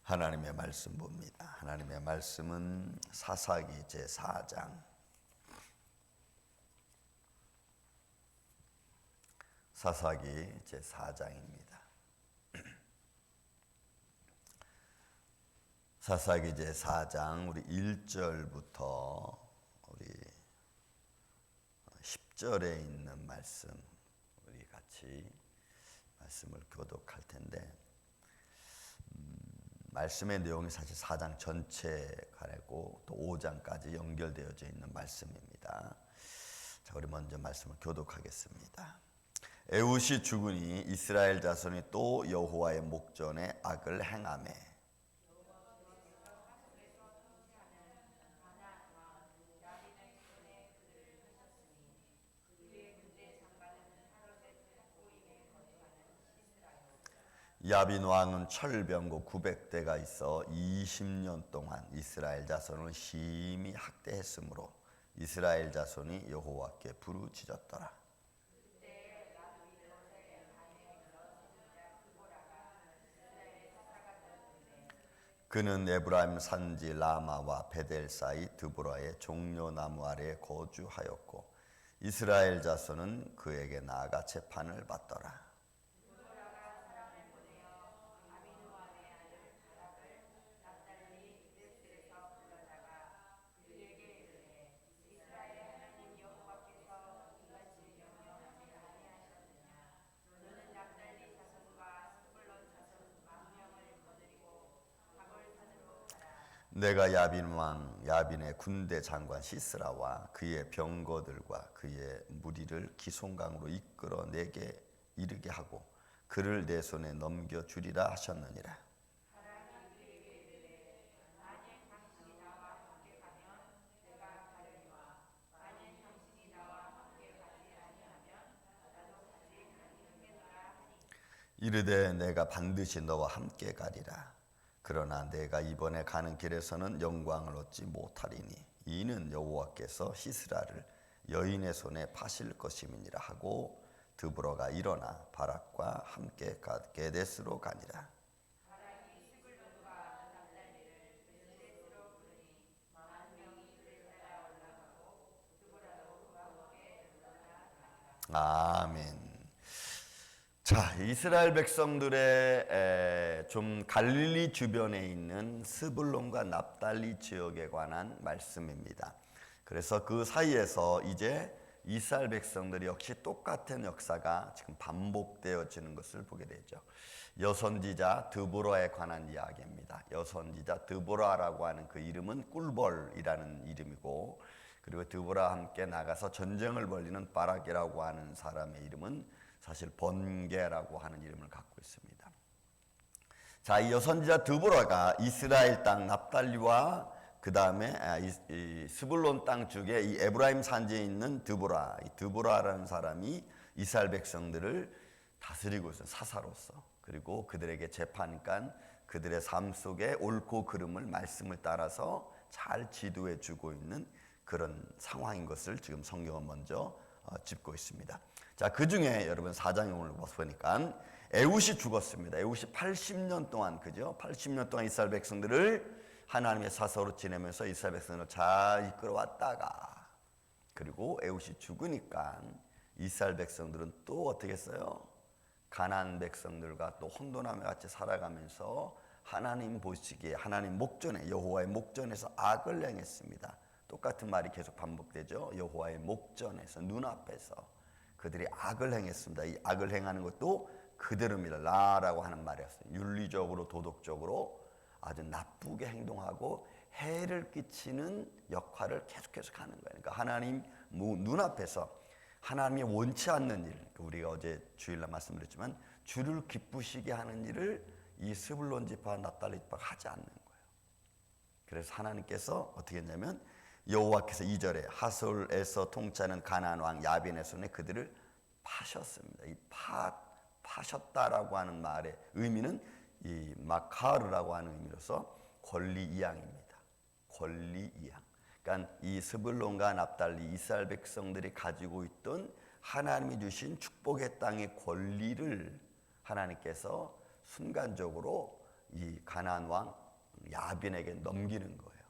하나님의 말씀 봅니다. 하나님의 말씀은 사사기 제4장 사사기 제4장입니다. 사사기 제4장 우리 1절부터 우리 10절에 있는 말씀 우리 같이 말씀을 교독할 텐데 말씀의 내용이 사실 4장 전체에 관하고 또 5장까지 연결되어져 있는 말씀입니다. 자, 우리 먼저 말씀을 교독하겠습니다. 에훗이 죽으니 이스라엘 자손이 또 여호와의 목전에 악을 행하매 야빈 왕은 철병거 900대가 있어 20년 동안 이스라엘 자손을 심히 학대했으므로 이스라엘 자손이 여호와께 부르짖었더라. 그는 에브라임 산지 라마와 베델 사이 드보라의 종려나무 아래에 거주하였고 이스라엘 자손은 그에게 나아가 재판을 받더라. 내가 야빈 왕 야빈의 군대 장관 시스라와 그의 병거들과 그의 무리를 기송강으로 이끌어 내게 이르게 하고 그를 내 손에 넘겨주리라 하셨느니라. 이르되 내가 반드시 너와 함께 가리라. 그러나 내가 이번에 가는 길에서는 영광을 얻지 못하리니 이는 여호와께서 시스라를 여인의 손에 파실 것임이니라 하고 드보라가 일어나 바락과 함께 게데스로 가니라. 아멘. 자, 이스라엘 백성들의 좀 갈릴리 주변에 있는 스불론과 납달리 지역에 관한 말씀입니다. 그래서 그 사이에서 이제 이스라엘 백성들이 역시 똑같은 역사가 지금 반복되어지는 것을 보게 되죠. 여선지자 드보라에 관한 이야기입니다. 여선지자 드보라라고 하는 그 이름은 꿀벌이라는 이름이고, 그리고 드보라와 함께 나가서 전쟁을 벌이는 바락이라고 하는 사람의 이름은 사실 번개라고 하는 이름을 갖고 있습니다. 자, 이 여선지자 드보라가 이스라엘 땅 납달리와 그 다음에 이 스불론 땅 쪽에 이 에브라임 산지에 있는 드보라, 이 드보라라는 사람이 이스라엘 백성들을 다스리고 있어요. 사사로서. 그리고 그들에게 재판관, 그들의 삶 속에 옳고 그름을 말씀을 따라서 잘 지도해 주고 있는 그런 상황인 것을 지금 성경은 먼저 짚고 있습니다. 자, 그 중에 여러분 4장에 오늘 보니까 에훗이 죽었습니다. 에훗이 80년 동안, 그죠? 80년 동안 이스라엘 백성들을 하나님의 사서로 지내면서 이스라엘 백성들을 잘 이끌어왔다가, 그리고 에훗이 죽으니까 이스라엘 백성들은 또 어떻게 했어요? 가나안 백성들과 또 혼돈함에 같이 살아가면서 하나님 보시기에 하나님 목전에, 여호와의 목전에서 악을 행했습니다. 똑같은 말이 계속 반복되죠. 여호와의 목전에서, 눈앞에서 그들이 악을 행했습니다. 이 악을 행하는 것도 그대로입니다. 라라고 하는 말이었어요. 윤리적으로, 도덕적으로 아주 나쁘게 행동하고 해를 끼치는 역할을 계속해서 하는 거예요. 그러니까 하나님 눈앞에서 하나님이 원치 않는 일, 우리가 어제 주일날 말씀드렸지만 주를 기쁘시게 하는 일을 이 스불론 지파, 납달리 지파가 하지 않는 거예요. 그래서 하나님께서 어떻게 했냐면 여호와께서 2절에 하솔에서 통치하는 가나안 왕 야빈의 손에 그들을 파셨습니다. 이 파셨다라고 하는 말의 의미는 이 마카르라고 하는 의미로서 권리이양입니다. 권리이양. 그러니까 이 스불론과 납달리 이스라엘 백성들이 가지고 있던 하나님이 주신 축복의 땅의 권리를 하나님께서 순간적으로 이 가나안 왕 야빈에게 넘기는 거예요.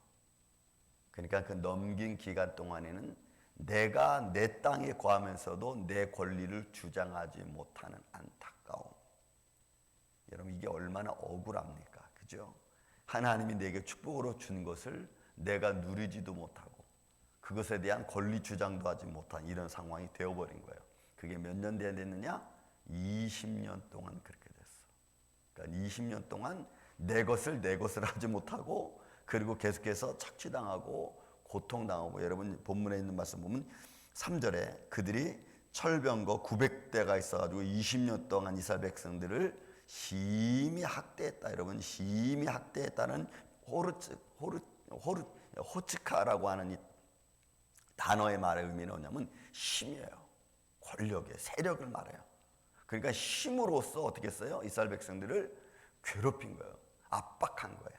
그러니까 그 넘긴 기간 동안에는 내가 내 땅에 거하면서도 내 권리를 주장하지 못하는 안타까움. 여러분 이게 얼마나 억울합니까? 그죠? 하나님이 내게 축복으로 준 것을 내가 누리지도 못하고 그것에 대한 권리 주장도 하지 못한 이런 상황이 되어버린 거예요. 그게 몇 년 됐느냐? 20년 동안 그렇게 됐어. 그러니까 20년 동안 내 것을 하지 못하고 그리고 계속해서 착취당하고 고통당하고 여러분 본문에 있는 말씀 보면 3절에 그들이 철병거 900대가 있어가지고 20년 동안 이스라엘 백성들을 심히 학대했다. 여러분 심히 학대했다는 호츠카라고 하는 이 단어의 말의 의미는 뭐냐면 힘이에요. 권력의 세력을 말해요. 그러니까 힘으로써 어떻게 했어요? 이스라엘 백성들을 괴롭힌 거예요. 압박한 거예요.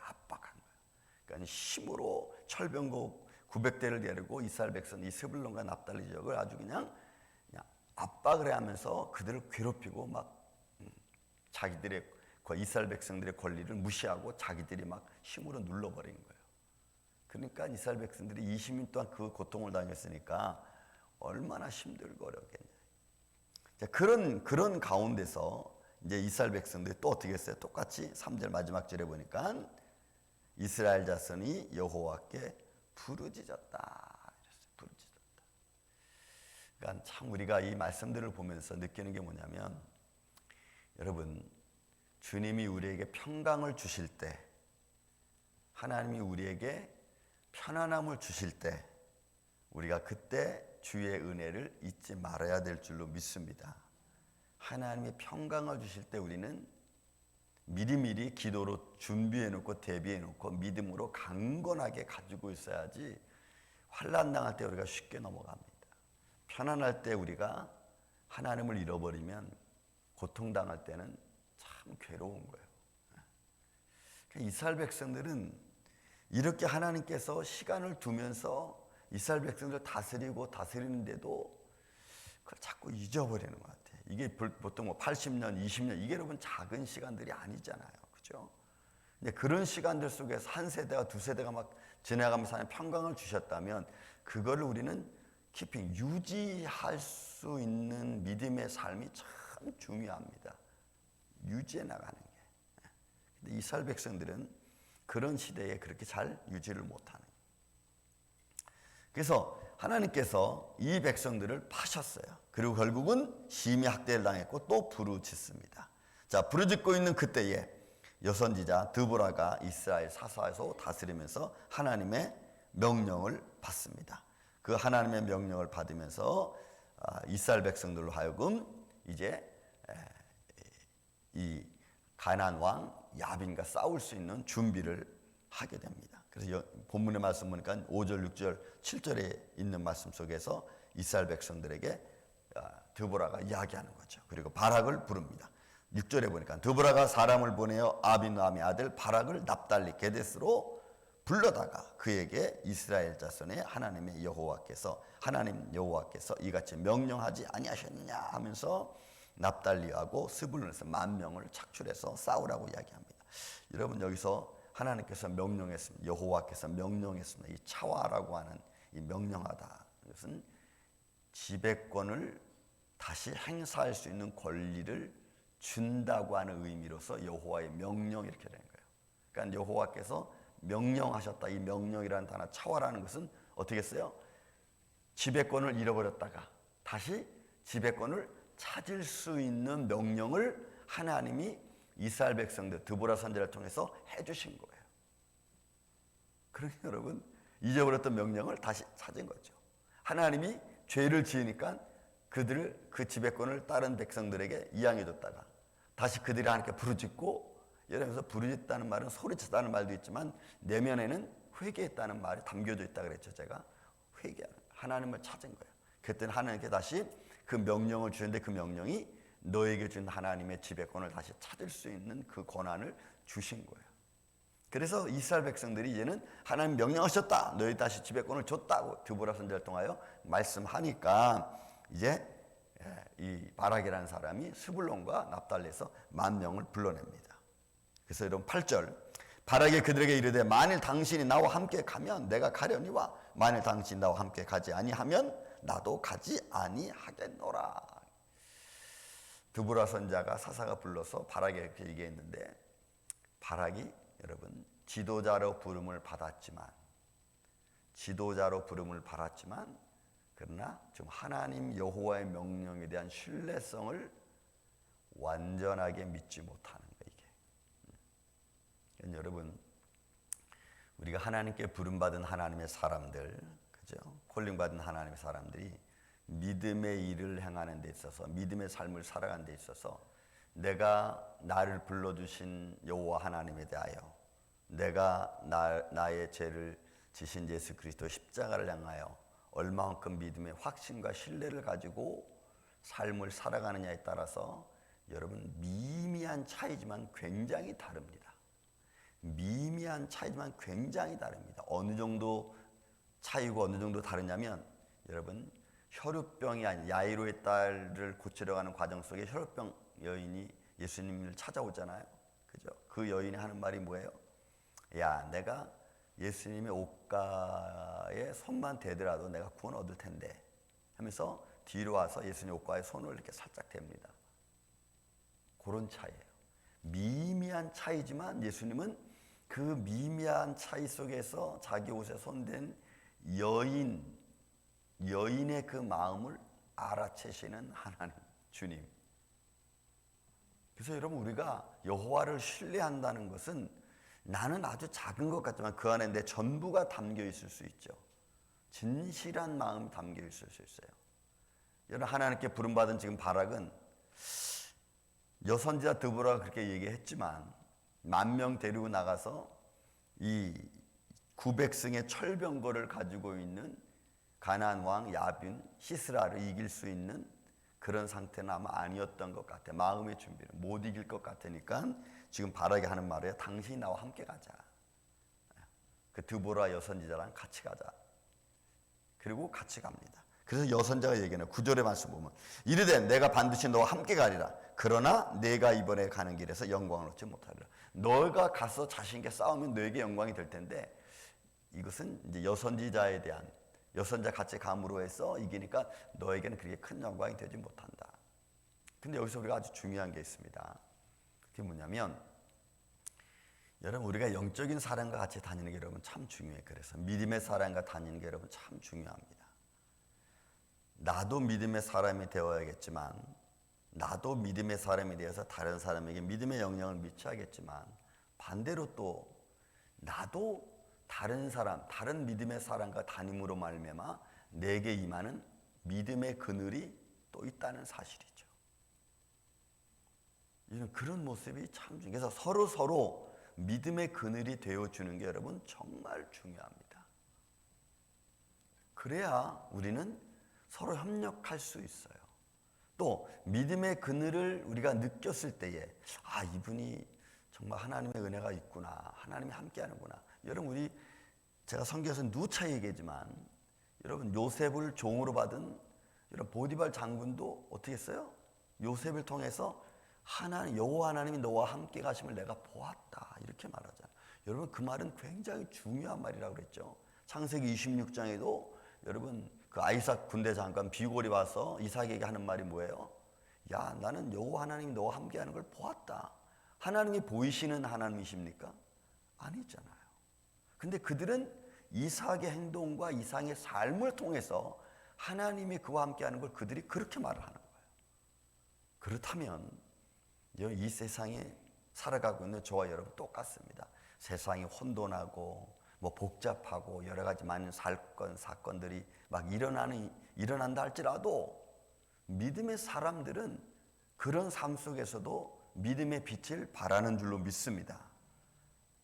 그러니까 힘으로 철병거 900대를 데리고 이스라엘 백성 이 스불론과 납달리 지역을 아주 그냥 압박을 하면서 그들을 괴롭히고 막 자기들의 이스라엘 백성들의 권리를 무시하고 자기들이 막 힘으로 눌러버린 거예요. 그러니까 이스라엘 백성들이 20년 동안 그 고통을 당했으니까 얼마나 힘들고 어렵겠냐. 그런 가운데서 이제 이스라엘 백성들이 또 어떻게 했어요? 똑같이 3절 마지막 절에 보니까 이스라엘 자손이 여호와께 부르짖었다. 부르짖었다. 그러니까 참 우리가 이 말씀들을 보면서 느끼는 게 뭐냐면 여러분 주님이 우리에게 평강을 주실 때 하나님이 우리에게 편안함을 주실 때 우리가 그때 주의 은혜를 잊지 말아야 될 줄로 믿습니다. 하나님이 평강을 주실 때 우리는 미리미리 기도로 준비해놓고 대비해놓고 믿음으로 강건하게 가지고 있어야지 환난 당할 때 우리가 쉽게 넘어갑니다. 편안할 때 우리가 하나님을 잃어버리면 고통당할 때는 참 괴로운 거예요. 이스라엘 백성들은 이렇게 하나님께서 시간을 두면서 이스라엘 백성들을 다스리는데도 그걸 자꾸 잊어버리는 것 같아요. 이게 보통 뭐 80년, 20년 이게 여러분 작은 시간들이 아니잖아요. 그죠? 근데 그런 시간들 속에서 한 세대가 두 세대가 막 지나가면서 하나님 평강을 주셨다면 그거를 우리는 깊이 유지할 수 있는 믿음의 삶이 참 중요합니다. 유지해 나가는 게. 근데 이스라엘 백성들은 그런 시대에 그렇게 잘 유지를 못하는 거예요. 그래서 하나님께서 이 백성들을 파셨어요. 그리고 결국은 심히 학대를 당했고 또 부르짖습니다. 자, 부르짖고 있는 그때에 여선지자 드보라가 이스라엘 사사에서 다스리면서 하나님의 명령을 받습니다. 그 하나님의 명령을 받으면서 이스라엘 백성들로 하여금 이제 이 가나안 왕 야빈과 싸울 수 있는 준비를 하게 됩니다. 그래서 본문의 말씀 보니까 5절, 6절, 7절에 있는 말씀 속에서 이스라엘 백성들에게 드보라가 이야기하는 거죠. 그리고 바락을 부릅니다. 6절에 보니까 드보라가 사람을 보내어 아비노함의 아들 바락을 납달리 게데스로 불러다가 그에게 이스라엘 자손의 하나님 여호와께서 이같이 명령하지 아니하셨느냐 하면서 납달리하고 스불론에서 10,000명을 착출해서 싸우라고 이야기합니다. 여러분 여기서 하나님께서 명령했습니다. 여호와께서 명령했습니다. 이 차와라고 하는 이 명령하다. 이것은 지배권을 다시 행사할 수 있는 권리를 준다고 하는 의미로서 여호와의 명령 이렇게 되는 거예요. 그러니까 여호와께서 명령하셨다. 이 명령이라는 단어 차와라는 것은 어떻게 했어요? 지배권을 잃어버렸다가 다시 지배권을 찾을 수 있는 명령을 하나님이 이스라엘 백성들 드보라 선지자를 통해서 해주신 거예요. 그러니 여러분 잊어버렸던 명령을 다시 찾은 거죠. 하나님이 죄를 지으니까 그 지배권을 다른 백성들에게 이양해줬다가 다시 그들이 하나님께 부르짖고 여러분서 부르짖다는 말은 소리쳤다는 말도 있지만 내면에는 회개했다는 말이 담겨져 있다 그랬죠. 제가 회개하는 하나님을 찾은 거예요. 그때는 하나님께 다시 그 명령을 주는데 그 명령이 너에게 준 하나님의 지배권을 다시 찾을 수 있는 그 권한을 주신 거예요. 그래서 이스라엘 백성들이 이제는 하나님 명령하셨다. 너희 다시 지배권을 줬다고 드보라 선지자를 통하여 말씀하니까 이제 이 바락이라는 사람이 스불론과 납달리에서 10,000명을 불러냅니다. 그래서 여러분 8절, 바라게 그들에게 이르되 만일 당신이 나와 함께 가면 내가 가려니와 만일 당신이 나와 함께 가지 아니하면 나도 가지 아니하겠노라. 드보라 선자가 사사가 불러서 바락에 이렇게 얘기했는데, 바락이 여러분 지도자로 부름을 받았지만 그러나 지금 하나님 여호와의 명령에 대한 신뢰성을 완전하게 믿지 못하는 거예요. 이게 여러분, 우리가 하나님께 부름받은 하나님의 사람들, 그죠? 콜링받은 하나님의 사람들이 믿음의 일을 행하는 데 있어서, 믿음의 삶을 살아가는 데 있어서 내가 나를 불러주신 여호와 하나님에 대하여, 내가 나의 죄를 지신 예수 그리스도 십자가를 향하여 얼마만큼 믿음의 확신과 신뢰를 가지고 삶을 살아가느냐에 따라서 여러분 미미한 차이지만 굉장히 다릅니다. 미미한 차이지만 굉장히 다릅니다. 어느 정도 차이고 어느 정도 다르냐면, 여러분 혈우병이 아닌 야이로의 딸을 고치려 가는 과정 속에 혈우병 여인이 예수님을 찾아오잖아요. 그죠? 그 여인이 하는 말이 뭐예요? 야, 내가 예수님의 옷가에 손만 대더라도 내가 구원 얻을 텐데 하면서 뒤로 와서 예수님 옷가에 손을 이렇게 살짝 댑니다. 그런 차이예요. 미미한 차이지만 예수님은 그 미미한 차이 속에서 자기 옷에 손댄 여인의 그 마음을 알아채시는 하나님, 주님. 그래서 여러분, 우리가 여호와를 신뢰한다는 것은 나는 아주 작은 것 같지만 그 안에 내 전부가 담겨 있을 수 있죠. 진실한 마음이 담겨 있을 수 있어요. 여러분, 하나님께 부름받은 지금 바락은 여선지자 드보라가 그렇게 얘기했지만 10,000명 데리고 나가서 이 900승의 철병거를 가지고 있는 가나안 왕 야빈 시스라를 이길 수 있는 그런 상태는 아마 아니었던 것 같아. 마음의 준비를 못 이길 것 같으니까 지금 바락이 하는 말이에요. 당신이 나와 함께 가자. 그 드보라 여선지자랑 같이 가자. 그리고 같이 갑니다. 그래서 여선자가 얘기하는 9절의 말씀 보면 이르되 내가 반드시 너와 함께 가리라. 그러나 내가 이번에 가는 길에서 영광을 얻지 못하리라. 너가 가서 자신있게 싸우면 너에게 영광이 될 텐데, 이것은 이제 여선지자에 대한, 여선자 같이 감으로 해서 이기니까 너에게는 그렇게 큰 영광이 되지 못한다. 근데 여기서 우리가 아주 중요한 게 있습니다. 그게 뭐냐면, 여러분 우리가 영적인 사람과 같이 다니는 게 여러분 참 중요해요. 그래서 믿음의 사람과 다니는 게 여러분 참 중요합니다. 나도 믿음의 사람이 되어야겠지만, 나도 믿음의 사람이 되어서 다른 사람에게 믿음의 영향을 미쳐야겠지만, 반대로 또 나도 다른 사람, 다른 믿음의 사람과 다님으로 말미암아 내게 임하는 믿음의 그늘이 또 있다는 사실이죠. 이런 그런 모습이 참 중요해서 서로 믿음의 그늘이 되어주는 게 여러분 정말 중요합니다. 그래야 우리는 서로 협력할 수 있어요. 또 믿음의 그늘을 우리가 느꼈을 때에 아, 이분이 정말 하나님의 은혜가 있구나, 하나님이 함께하는구나. 여러분 제가 성경에서 누차 얘기하지만 여러분 요셉을 종으로 받은 여러분 보디발 장군도 어떻게 했어요? 요셉을 통해서 여호와 하나님이 너와 함께 가심을 내가 보았다, 이렇게 말하잖아요. 여러분 그 말은 굉장히 중요한 말이라고 그랬죠. 창세기 26장에도 여러분 그 아이삭 군대 장관 비골이 와서 이삭에게 하는 말이 뭐예요? 야, 나는 여호와 하나님이 너와 함께하는 걸 보았다. 하나님이 보이시는 하나님이십니까? 아니잖아요. 근데 그들은 이삭의 행동과 이삭의 삶을 통해서 하나님이 그와 함께하는 걸 그들이 그렇게 말을 하는 거예요. 그렇다면 이 세상에 살아가고 있는 저와 여러분 똑같습니다. 세상이 혼돈하고 복잡하고 여러 가지 많은 사건들이 막 일어난다 할지라도 믿음의 사람들은 그런 삶 속에서도 믿음의 빛을 발하는 줄로 믿습니다.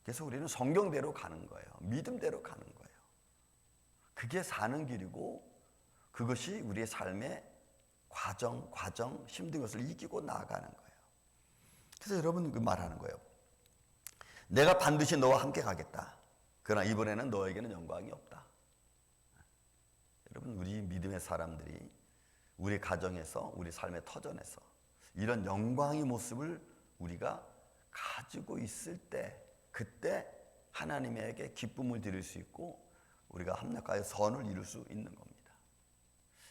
그래서 우리는 성경대로 가는 거예요. 믿음대로 가는 거예요. 그게 사는 길이고 그것이 우리의 삶의 과정, 힘든 것을 이기고 나아가는 거예요. 그래서 여러분 그 말하는 거예요. 내가 반드시 너와 함께 가겠다. 그러나 이번에는 너에게는 영광이 없다. 여러분 우리 믿음의 사람들이 우리 가정에서 우리 삶의 터전에서 이런 영광의 모습을 우리가 가지고 있을 때 그때 하나님에게 기쁨을 드릴 수 있고 우리가 합력하여 선을 이룰 수 있는 겁니다.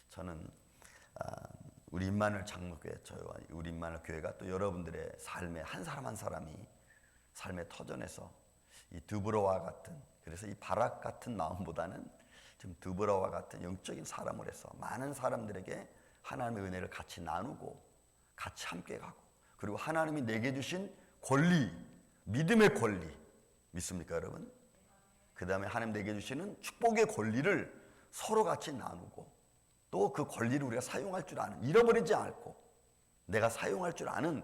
저는 우리 임마누엘 장로교회, 저와 우리 임마누엘 교회가 또 여러분들의 삶에 한 사람 한 사람이 삶의 터전에서 이 드보라와 같은, 그래서 이 바락 같은 마음보다는 좀 드보라와 같은 영적인 사람을 해서 많은 사람들에게 하나님의 은혜를 같이 나누고 같이 함께 가고, 그리고 하나님이 내게 주신 권리, 믿음의 권리 믿습니까 여러분? 그 다음에 하나님 내게 주시는 축복의 권리를 서로 같이 나누고, 또 그 권리를 우리가 사용할 줄 아는, 잃어버리지 않고 내가 사용할 줄 아는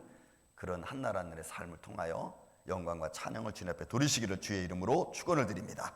그런 한나라 하늘의 삶을 통하여 영광과 찬양을 주님 앞에 돌리시기를 주의 이름으로 축원을 드립니다.